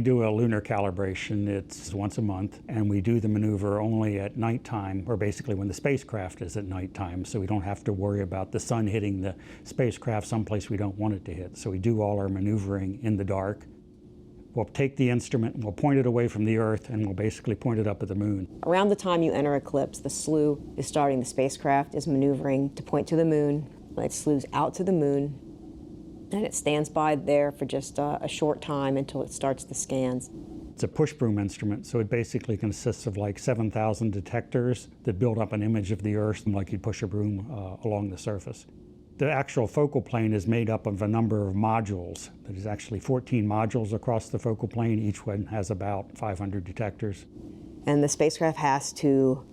we do a lunar calibration, it's once a month, and we do the maneuver only at nighttime, or basically when the spacecraft is at nighttime, so we don't have to worry about the sun hitting the spacecraft someplace we don't want it to hit. So we do all our maneuvering in the dark. We'll take the instrument and we'll point it away from the Earth, and we'll basically point it up at the moon. Around the time you enter eclipse, the slew is starting. The spacecraft is maneuvering to point to the moon. It slews out to the moon, and it stands by there for just a short time until it starts the scans. It's a push broom instrument, so it basically consists of like 7,000 detectors that build up an image of the Earth like you push a broom along the surface. The actual focal plane is made up of a number of modules. There's actually 14 modules across the focal plane. Each one has about 500 detectors. And the spacecraft has to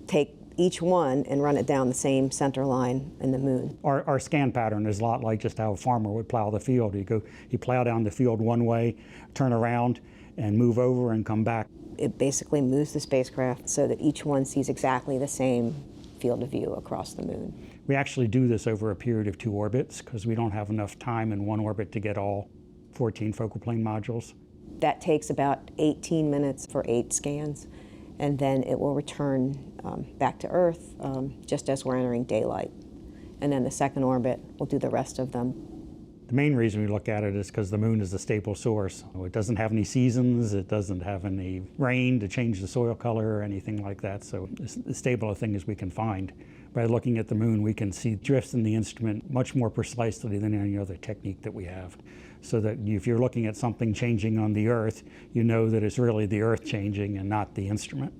take each one and run it down the same center line in the moon. Our scan pattern is a lot like just how a farmer would plow the field. You plow down the field one way, turn around, and move over and come back. It basically moves the spacecraft so that each one sees exactly the same field of view across the moon. We actually do this over a period of 2 orbits because we don't have enough time in one orbit to get all 14 focal plane modules. That takes about 18 minutes for 8 scans, and then it will return back to Earth just as we're entering daylight. And then the second orbit will do the rest of them. The main reason we look at it is because the moon is a stable source. It doesn't have any seasons, it doesn't have any rain to change the soil color or anything like that, so it's as stable a thing as we can find. By looking at the moon, we can see drifts in the instrument much more precisely than any other technique that we have. So that if you're looking at something changing on the Earth, you know that it's really the Earth changing and not the instrument.